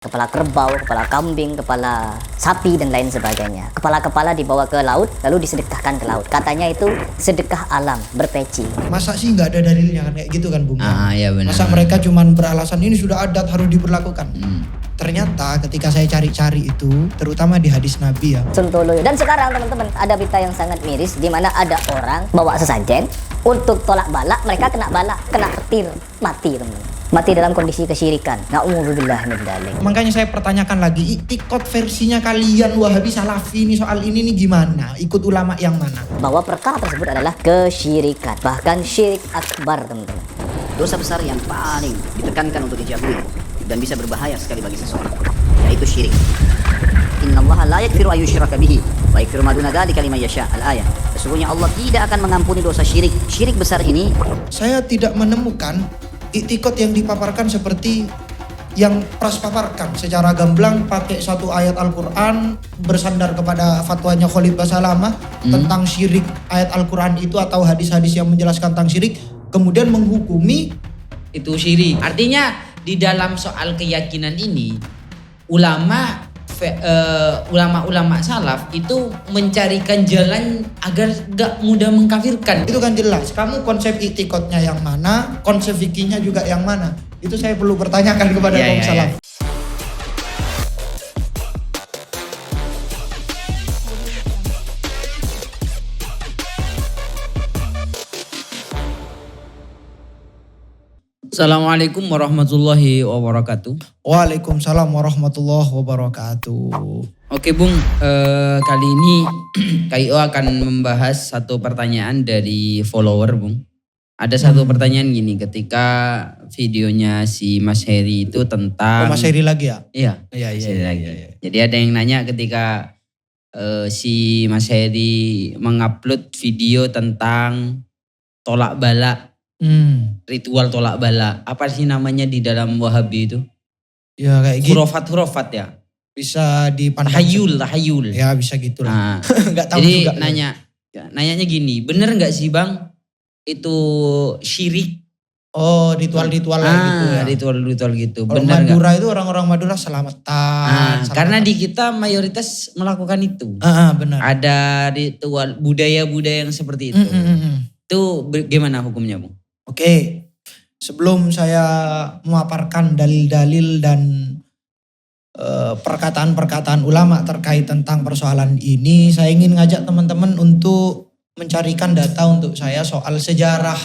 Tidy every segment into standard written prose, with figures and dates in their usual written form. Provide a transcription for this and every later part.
Kepala kerbau, kepala kambing, kepala sapi, dan lain sebagainya. Kepala-kepala dibawa ke laut, lalu disedekahkan ke laut. Katanya itu sedekah alam, berpeci. Masa sih nggak ada dalilnya kan kayak gitu kan Bung? Iya benar. Masa mereka cuman beralasan ini sudah adat harus diberlakukan. Ternyata ketika saya cari-cari itu, terutama di hadis Nabi ya. Sontoloyo. Dan sekarang teman-teman ada berita yang sangat miris, di mana ada orang bawa sesajen untuk tolak balak, mereka kena balak, kena petir, mati teman-teman. Mati dalam kondisi kesyirikan. Na'udzubillah min dzalik. Makanya saya pertanyakan lagi, ikut versinya kalian Wahabi Salafi ini soal ini nih gimana? Ikut ulama yang mana? Bahwa perkara tersebut adalah kesyirikan, bahkan syirik akbar teman-teman. Dosa besar yang paling ditekankan untuk dijauhi dan bisa berbahaya sekali bagi seseorang, yaitu syirik. Innallaha la yaghfiru ayyushraka bihi wa yaghfiru ma duna dzalika liman yasha. Al-ayah. Sesungguhnya Allah tidak akan mengampuni dosa syirik. Syirik besar ini Saya tidak menemukan iktikad yang dipaparkan seperti yang Pras paparkan secara gamblang pakai satu ayat Al-Quran bersandar kepada fatwanya Khalid Basalamah tentang syirik, ayat Al-Quran itu atau hadis-hadis yang menjelaskan tentang syirik, kemudian menghukumi Itu syirik. Artinya di dalam soal keyakinan ini ulama salaf itu mencarikan jalan agar gak mudah mengkafirkan. itu kan jelas. Kamu konsep iktikadnya yang mana, konsep fikihnya juga yang mana? Itu saya perlu pertanyakan kepada kaum salaf. Assalamualaikum warahmatullahi wabarakatuh. Waalaikumsalam warahmatullahi wabarakatuh. Oke Bung, kali ini KIO akan membahas satu pertanyaan dari follower Bung. Ada satu pertanyaan gini, ketika videonya si Mas Heri itu tentang... Mas Heri lagi ya? Iya. Iya. Lagi. Jadi ada yang nanya ketika si Mas Heri mengupload video tentang tolak balak, ritual tolak balak. Apa sih namanya di dalam Wahabi itu? Ya kayak gitu. Hurufat ya. Bisa dipandang. Tahayul. Ya bisa gitu lah. Nah, Nggak tahu jadi juga. nanyanya gini, bener nggak sih Bang itu syirik? Oh ritual-ritual gitu ya. Ritual gitu. Kalau Bener nggak? Madura itu orang-orang Madura selamatan. Karena di kita mayoritas melakukan itu. Benar. Ada ritual budaya-budaya yang seperti itu. Itu gimana hukumnya Bung? Oke, sebelum saya memaparkan dalil-dalil dan perkataan-perkataan ulama terkait tentang persoalan ini, saya ingin ngajak teman-teman untuk mencarikan data untuk saya soal sejarah,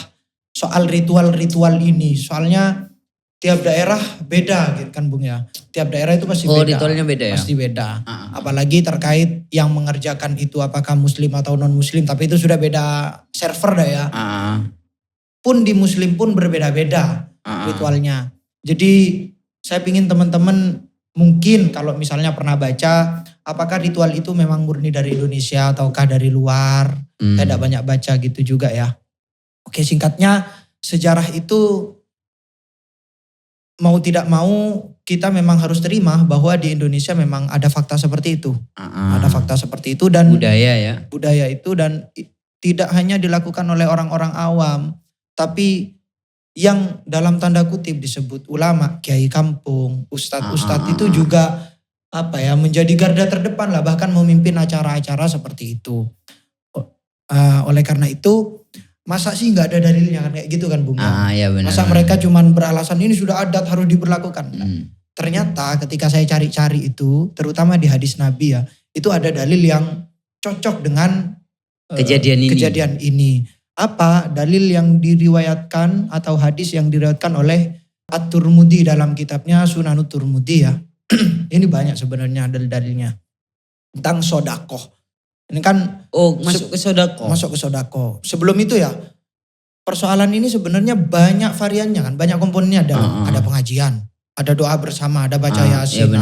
soal ritual-ritual ini. Soalnya tiap daerah beda gitu kan Bung ya. Tiap daerah itu pasti beda. Ritualnya beda ya? Pasti beda. Apalagi terkait yang mengerjakan itu apakah muslim atau non-muslim, tapi itu sudah beda server dah ya. Pun di muslim pun berbeda-beda ritualnya. Jadi saya pingin teman-teman mungkin kalau misalnya pernah baca apakah ritual itu memang murni dari Indonesia ataukah dari luar. Saya tidak banyak baca gitu juga ya. Oke, singkatnya sejarah itu mau tidak mau kita memang harus terima bahwa di Indonesia memang ada fakta seperti itu. Ada fakta seperti itu dan budaya itu dan tidak hanya dilakukan oleh orang-orang awam, tapi yang dalam tanda kutip disebut ulama, kiai kampung, ustadz-ustadz itu juga menjadi garda terdepan lah, bahkan memimpin acara-acara seperti itu. Oleh karena itu masa sih nggak ada dalilnya kan kayak gitu kan Bung? Iya benar. Masa mereka cuman beralasan ini sudah adat harus diberlakukan. Ternyata ketika saya cari-cari itu, terutama di hadis Nabi ya, itu ada dalil yang cocok dengan kejadian ini. Apa dalil yang diriwayatkan atau hadis yang diriwayatkan oleh At-Tirmidzi dalam kitabnya Sunanut Tirmidzi ya. Ini banyak sebenarnya dalil-dalilnya tentang sodakoh. Ini kan masuk ke sodakoh. Masuk ke sodakoh. Sebelum itu ya, persoalan ini sebenarnya banyak variannya kan, banyak komponennya. Ada pengajian, ada doa bersama, ada baca yasin,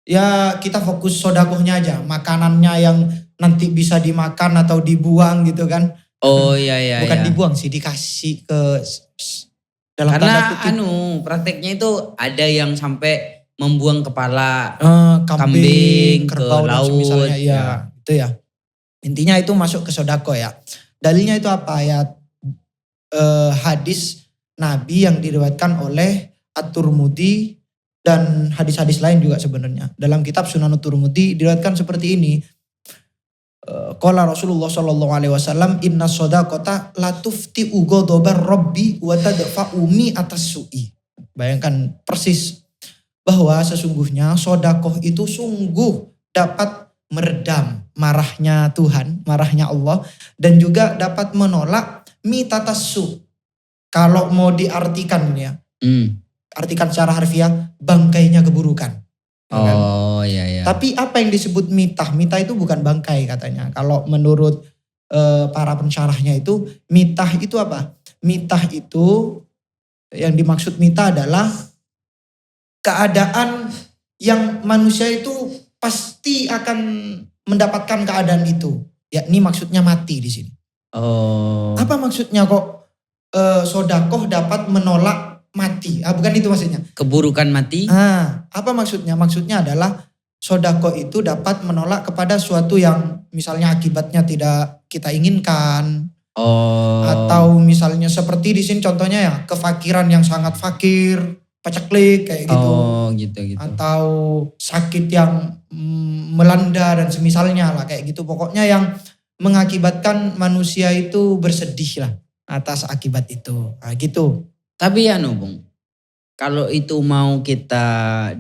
ya kita fokus sodakohnya aja, makanannya yang nanti bisa dimakan atau dibuang gitu kan. Bukan dibuang sih, dikasih ke dalam tanda kutip. Karena prakteknya itu ada yang sampai membuang kepala kambing, kerbau ke dan laut. Misalnya itu ya. Intinya itu masuk ke sodako ya. Dalilnya itu apa ya? Hadis Nabi yang diriwayatkan oleh At-Tirmidzi dan hadis-hadis lain juga sebenarnya. Dalam kitab Sunan Tirmidzi diriwayatkan seperti ini. Qala Rasulullah sallallahu alaihi wasallam inna shadaqata la tufti ghadabar rabbi wa tadfa'u atas su'i. Bayangkan persis bahwa sesungguhnya sedekah itu sungguh dapat meredam marahnya Tuhan, marahnya Allah, dan juga dapat menolak mitatassu. Kalau mau diartikan ya, artikan secara harfiah, bangkainya keburukan. Oh iya. Tapi apa yang disebut mitah? Mitah itu bukan bangkai katanya. Kalau menurut para pensyarahnya itu, mitah itu apa? Mitah itu, yang dimaksud mitah adalah keadaan yang manusia itu pasti akan mendapatkan keadaan itu. Yakni maksudnya mati di sini. Oh. Apa maksudnya kok sedekah dapat menolak mati? Bukan itu maksudnya. Keburukan mati? Apa maksudnya? Maksudnya adalah sedekah itu dapat menolak kepada suatu yang misalnya akibatnya tidak kita inginkan. Atau misalnya seperti di sini contohnya ya, kefakiran yang sangat fakir, paceklik kayak gitu. Gitu. Atau sakit yang melanda dan semisalnya lah kayak gitu. Pokoknya yang mengakibatkan manusia itu bersedih lah atas akibat itu. Gitu. Tapi ya Bung, kalau itu mau kita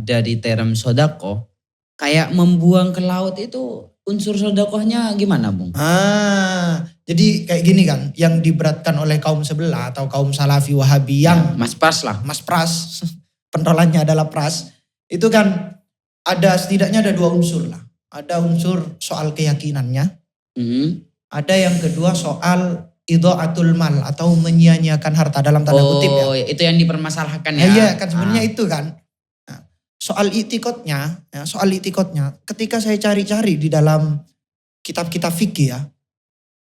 dari term sedekah, kayak membuang ke laut itu unsur sedekahnya gimana Bung? Jadi kayak gini kan, yang diberatkan oleh kaum sebelah atau kaum Salafi Wahabi yang Mas Pras lah. Mas Pras, pentolannya adalah Pras. Itu kan setidaknya ada dua unsur lah. Ada unsur soal keyakinannya. Ada yang kedua soal idha'atul mal atau menyia-nyiakan harta dalam tanda kutip ya. Itu yang dipermasalahkan ya. Iya kan sebenarnya itu kan. Nah, soal itikadnya, ketika saya cari-cari di dalam kitab-kitab fikih ya,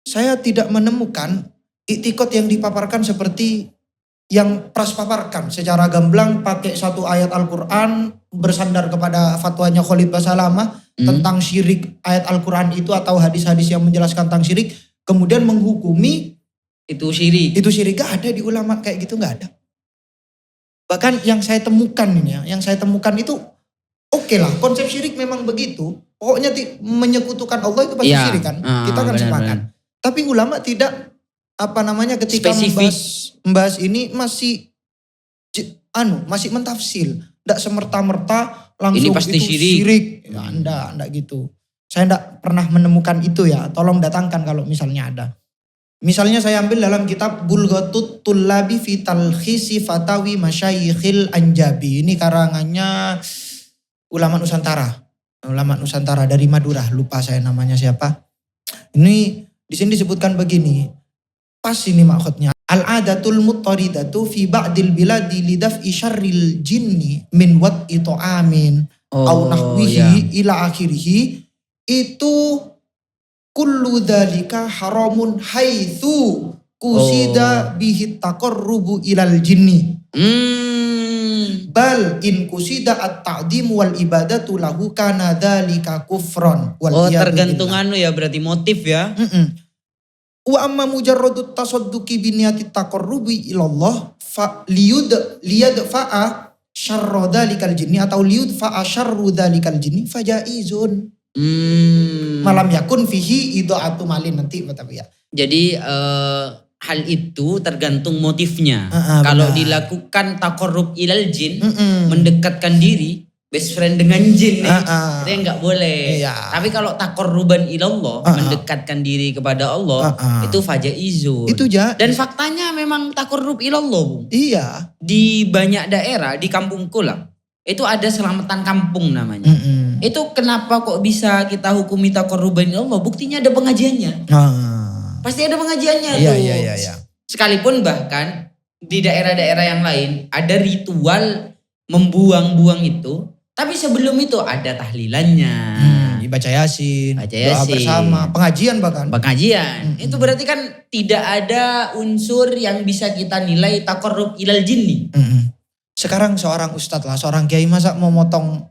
saya tidak menemukan itikad yang dipaparkan seperti yang Pras paparkan secara gamblang pakai satu ayat Al-Quran bersandar kepada fatwanya Khalid Basalamah tentang syirik ayat Al-Quran itu atau hadis-hadis yang menjelaskan tentang syirik, kemudian menghukumi itu syirik. Itu syirik. Gak ada di ulama kayak gitu, gak ada. Bahkan yang saya temukan ini ya, itu oke lah, konsep syirik memang begitu. Pokoknya menyekutukan Allah itu pasti syirik kan. Kita kan sepakat. Tapi ulama tidak ketika membahas ini masih mentafsir. Tidak semerta-merta langsung ini pasti itu syirik. Ya, enggak gitu. Saya enggak pernah menemukan itu ya. Tolong datangkan kalau misalnya ada. Misalnya saya ambil dalam kitab Bulghatut Tullabi fi Talkhisi Fatawi Masyayikhil Anjabi. Ini karangannya ulama Nusantara. Ulama Nusantara dari Madura. Lupa saya namanya siapa. Ini di sini disebutkan begini. Pas ini maksudnya. Al-adatul muttaridatu fi ba'dil biladi lidaf'i syarril jinni min wad'i ta'amin au nahwihi ila akhirih. Itu kullu dzalika haramun haitsu kusida bihi taqarrubu ilal jinni. Bal in kusida at-ta'dim wal ibadatu lahu kana dzalika kufran wal tergantung ya berarti motif ya. Wa amma mujarradut tasadduqi bi niyati taqarrubi ilallah fa liyadfa'a syarra dzalikal jinni atau liyudfa'a syarru dzalikal jinni fajaizun. Malam yakun fihi idha'atu malin nanti tapi ya. Jadi hal itu tergantung motifnya. Kalau dilakukan taqarrub ilal jin, mendekatkan diri, best friend dengan jin nih, itu yang gak boleh. Tapi kalau taqarruban ilallah, mendekatkan diri kepada Allah, itu fajaizun. Itu dan faktanya memang taqarrub ilallah, Bung. Iya. Di banyak daerah, di kampungku lah, itu ada selamatan kampung namanya. Itu kenapa kok bisa kita hukumi taqarruban ilallah? Buktinya ada pengajiannya. Pasti ada pengajiannya tuh. Iya. Sekalipun bahkan di daerah-daerah yang lain ada ritual membuang-buang itu. Tapi sebelum itu ada tahlilannya. Baca yasin, doa bersama, pengajian bahkan. Pengajian. Itu berarti kan tidak ada unsur yang bisa kita nilai taqarrub ilal jinni. Sekarang seorang ustadz lah, seorang kiai masa mau motong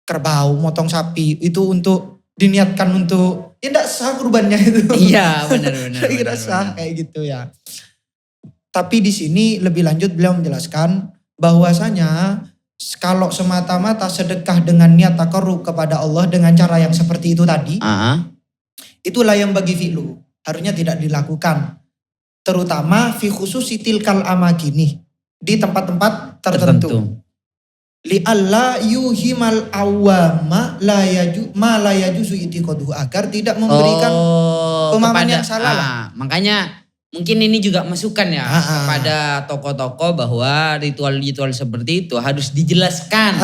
kerbau, motong sapi itu untuk diniatkan untuk tidak sah kurbannya itu. Iya benar. Kira sah kayak gitu ya. Tapi di sini lebih lanjut beliau menjelaskan bahwasanya kalau semata-mata sedekah dengan niat takarrub kepada Allah dengan cara yang seperti itu tadi, itulah yang bagi fi'lu. Harusnya tidak dilakukan. Terutama fi khususi tilkal amakini, di tempat-tempat tertentu. Li'alla yuhimal awama la yajuzu itiqaduhu, agar tidak memberikan pemahaman yang salah lah. Makanya mungkin ini juga masukan ya kepada tokoh-tokoh bahwa ritual-ritual seperti itu harus dijelaskan.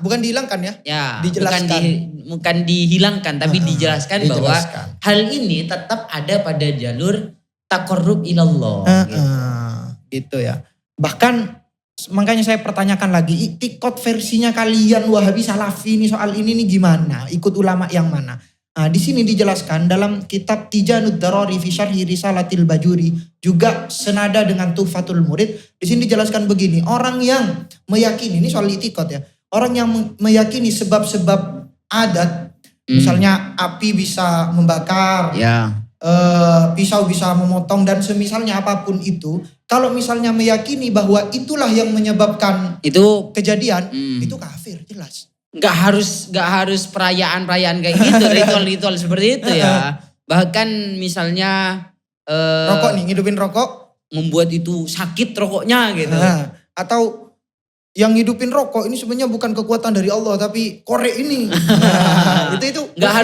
Bukan dihilangkan ya? Ya, dijelaskan. Bukan dihilangkan tapi dijelaskan bahwa hal ini tetap ada pada jalur taqarrub ilallah. Gitu ya. Bahkan makanya saya pertanyakan lagi, iktikad versinya kalian Wahabi Salafi ini soal ini nih gimana? Ikut ulama yang mana? Nah, di sini dijelaskan dalam kitab Tijanud Darari fi Syarhi Risalatil Bajuri, juga senada dengan Tuhfatul Murid. Di sini dijelaskan begini, orang yang meyakini, ini soal iktikad ya, orang yang meyakini sebab-sebab adat, misalnya api bisa membakar, pisau bisa memotong dan semisalnya apapun itu, kalau misalnya meyakini bahwa itulah yang menyebabkan itu kejadian, itu kafir jelas. Nggak harus perayaan-perayaan kayak gitu, ritual-ritual seperti itu ya. Bahkan misalnya rokok nih, ngidupin rokok, membuat itu sakit rokoknya gitu. Atau yang ngidupin rokok ini sebenarnya bukan kekuatan dari Allah tapi korek ini. Itu nggak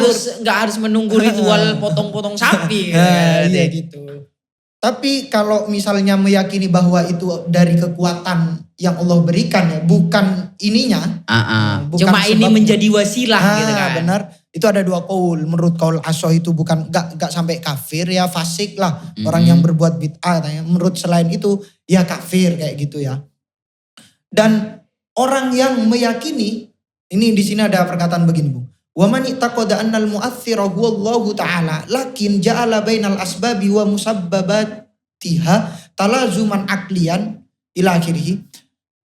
harus menunggu ritual potong-potong sapi. Iya gitu. Tapi kalau misalnya meyakini bahwa itu dari kekuatan yang Allah berikan ya, bukan ininya. Bukan cuma sebabnya. Ini menjadi wasilah gitu kan. Benar. Itu ada dua qaul. Menurut qaul Asy'ah itu bukan gak sampai kafir ya, fasik lah. Orang yang berbuat bid'ah. Menurut selain itu ya kafir kayak gitu ya. Dan orang yang meyakini, ini di sini ada perkataan begini Bu. Wa man taqada annal mu'aththira huwa Allahu ta'ala lakin ja'ala bainal asbabi wa musabbabatiha talazuman aqliyan ila akhirih.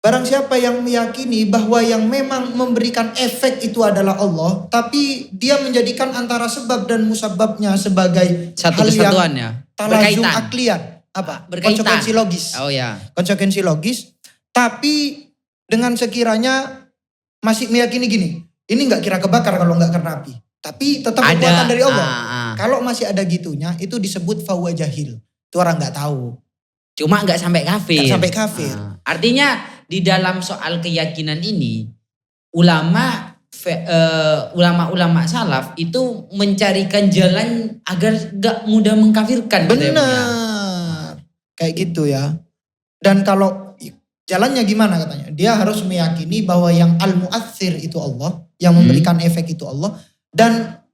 Barang siapa yang meyakini bahwa yang memang memberikan efek itu adalah Allah, tapi dia menjadikan antara sebab dan musababnya sebagai satu hal kesatuan yang ya, talazum aqliyan, konsekuensi logis. Konsekuensi logis, tapi dengan sekiranya masih meyakini gini, ini gak kira kebakar kalau gak kena api. Tapi tetap kekuatan dari Allah. Kalau masih ada gitunya, itu disebut fahuwa jahil. Itu orang gak tahu. Cuma gak sampai kafir. Gak sampai kafir. Artinya di dalam soal keyakinan ini, ulama salaf itu mencarikan jalan agar gak mudah mengkafirkan. Benar. Kayak gitu ya. Dan kalau jalannya gimana katanya? Dia harus meyakini bahwa yang al-mu'athir itu Allah, yang memberikan efek itu Allah, dan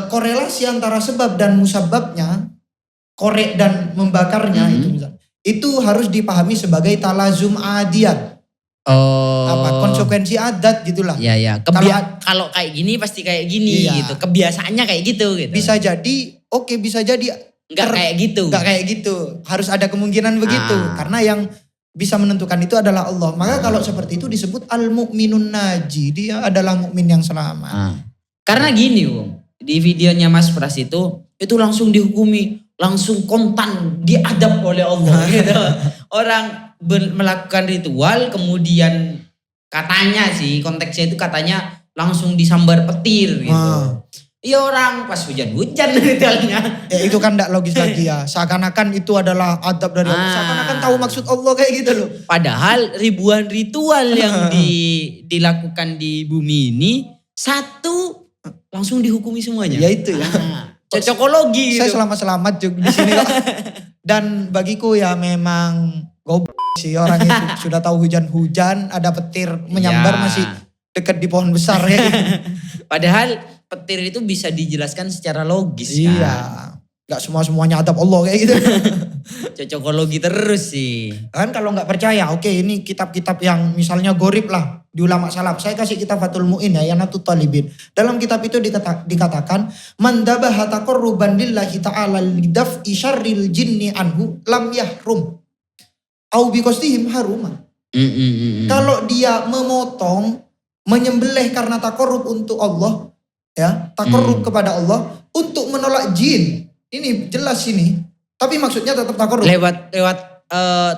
korelasi antara sebab dan musababnya, korek dan membakarnya itu harus dipahami sebagai talazum adiyat. Konsekuensi adat gitulah. Iya. Kalau kayak gini pasti kayak gini gitu. Kebiasaannya kayak gitu. Bisa jadi, bisa jadi enggak kayak gitu. Enggak kayak gitu. Harus ada kemungkinan begitu. Karena yang bisa menentukan itu adalah Allah. Maka kalau seperti itu disebut al-mu'minun naji. Dia adalah mukmin yang selamat. Karena gini di videonya Mas Pras itu langsung dihukumi, langsung kontan, diadab oleh Allah gitu. Orang melakukan ritual kemudian katanya sih, konteksnya itu katanya langsung disambar petir gitu. Iya orang pas hujan-hujan ritualnya. Ya itu kan gak logis lagi ya. Seakan-akan itu adalah adab dari Allah. Seakan-akan tahu maksud Allah kayak gitu loh. Padahal ribuan ritual yang dilakukan di bumi ini, satu langsung dihukumi semuanya. Ya itu ya. Cocokologi gitu. Saya selamat-selamat juga di sini kok. Dan bagiku ya memang goblok sih orang itu. Sudah tahu hujan-hujan, ada petir menyambar masih dekat di pohon besar ya. Padahal petir itu bisa dijelaskan secara logis kan. Iya. Gak semuanya adab Allah kayak gitu. Cocokologi terus sih. Kan kalau gak percaya, oke ini kitab-kitab yang misalnya gorib lah di ulama salaf. Saya kasih kitab Fathul Mu'in ya, Yanatut Talibin. Dalam kitab itu dikatakan, man dabaha taqarruban lillahi ta'ala lidaf'i syarril jinni anhu lam yahrum. Au biqasdihim haruma. Kalau dia memotong, menyembelih karena taqarrub untuk Allah, ya, taqarrub kepada Allah untuk menolak jin. Ini jelas ini. Tapi maksudnya tetap taqarrub. Lewat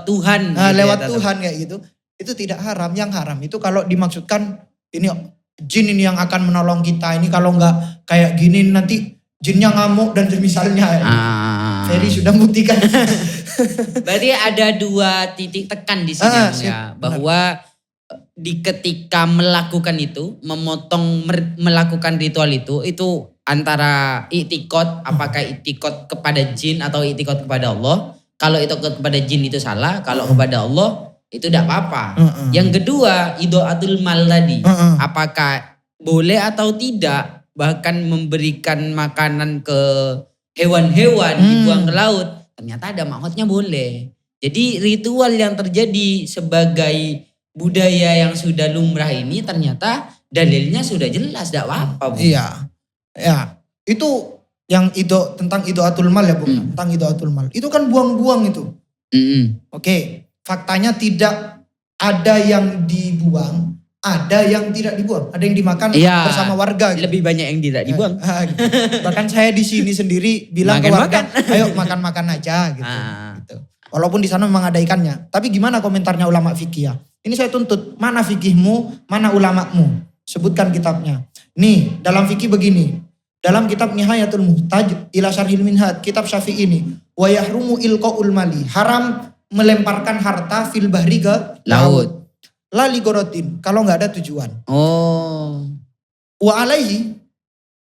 Tuhan. Lewat Tuhan kayak gitu. Itu tidak haram. Yang haram itu kalau dimaksudkan ini jin ini yang akan menolong kita. Ini kalau nggak kayak gini nanti jinnya ngamuk dan misalnya. Ferry sudah buktikan. Berarti ada 2 titik tekan di sini ya. Bahwa di ketika melakukan itu, melakukan ritual itu antara i'tikad, apakah i'tikad kepada jin atau i'tikad kepada Allah. Kalau itu kepada jin itu salah, kalau kepada Allah itu tidak apa-apa. Yang kedua, idaatul mal tadi. Apakah boleh atau tidak bahkan memberikan makanan ke hewan-hewan dibuang ke laut. Ternyata ada maksudnya boleh. Jadi ritual yang terjadi sebagai budaya yang sudah lumrah ini ternyata dalilnya sudah jelas, tidak apa-apa. Iya. Ya, itu yang tentang idaatul mal ya, Bung. Tentang idaatul mal. Itu kan buang-buang itu. Oke, faktanya tidak ada yang dibuang, ada yang tidak dibuang. Ada yang dimakan bersama warga. Gitu. Lebih banyak yang tidak dibuang. Gitu. Bahkan saya di sini sendiri bilang ke warga, ayo makan-makan aja gitu. Gitu. Walaupun di sana memang ada ikannya. Tapi gimana komentarnya ulama fikih ya? Ini saya tuntut, mana fikihmu, mana ulamamu? Sebutkan kitabnya. Nih, dalam fikih begini. Dalam kitab Nihayatul Muhtaj ila Syarhil Minhaj, kitab Syafi'i ini, wa yahrumu ilqaul mali, haram melemparkan harta fil bahri ke laut. La ligorotin, kalau nggak ada tujuan. Wa alaihi,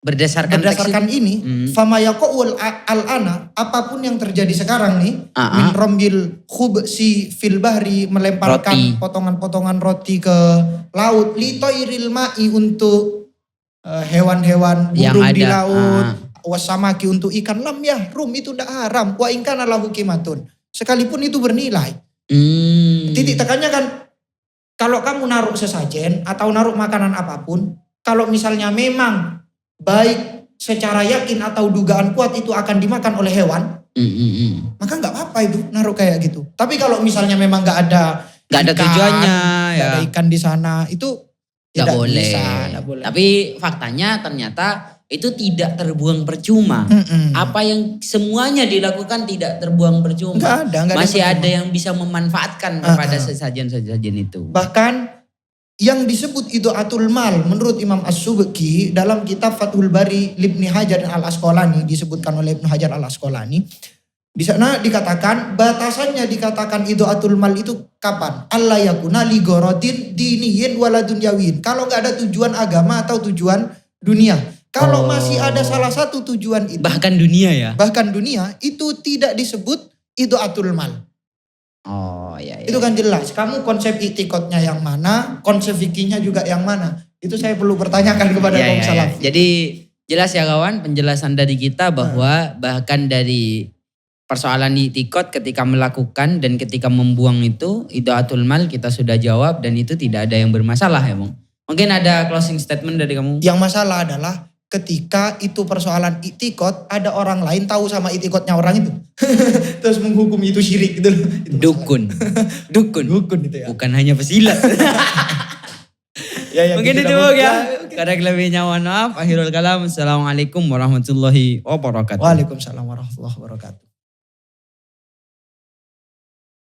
berdasarkan ini, fama yaqul al-ana, apapun yang terjadi sekarang nih, min rombil khubsi fil bahri, melemparkan potongan-potongan roti ke laut, li toiril ma'i untuk hewan-hewan burung di laut, wasamaki untuk ikan, lam ya rum itu tidak haram, wa ingkana lahu qimatun, sekalipun itu bernilai. Titik tekannya kan, kalau kamu naruh sesajen atau naruh makanan apapun, kalau misalnya memang baik secara yakin atau dugaan kuat itu akan dimakan oleh hewan, maka nggak apa-apa itu naruh kayak gitu. Tapi kalau misalnya memang nggak ada tujuannya, nggak ada ikan di sana, itu nggak tidak boleh. Bisa, nggak boleh. Tapi faktanya ternyata itu tidak terbuang percuma. Apa yang semuanya dilakukan tidak terbuang percuma. Nggak ada Masih percuma. ada yang bisa memanfaatkan kepada sesajen-sesajen itu. Bahkan yang disebut idaatul mal menurut Imam As-Subki dalam kitab Fathul Bari Ibnu Hajar Al-Asqalani, disebutkan oleh Ibnu Hajar Al-Asqalani, di sana dikatakan batasannya dikatakan idaatul mal itu kapan? Allah yakuna li gharadin diniyin wala dunyawin. Kalau nggak ada tujuan agama atau tujuan dunia. Kalau masih ada salah satu tujuan itu, bahkan dunia ya. Bahkan dunia itu tidak disebut idaatul mal. Iya. Itu kan jelas. Kamu konsep i'tikadnya yang mana, konsep fikihnya juga yang mana. Itu saya perlu pertanyakan kepada kaum salaf. Jadi jelas ya kawan, penjelasan dari kita bahwa bahkan dari persoalan i'tikad ketika melakukan dan ketika membuang itu idaatul mal kita sudah jawab dan itu tidak ada yang bermasalah ya Bang. Mungkin ada closing statement dari kamu. Yang masalah adalah ketika itu persoalan i'tikad, ada orang lain tahu sama i'tikadnya orang itu. Terus menghukum itu syirik gitu. Dukun. Dukun itu ya. Bukan hanya pesilat. Mungkin itu ya. Karena kelebihnya mohon maaf. Akhirul kalam. Assalamualaikum warahmatullahi wabarakatuh. Waalaikumsalam warahmatullahi wabarakatuh.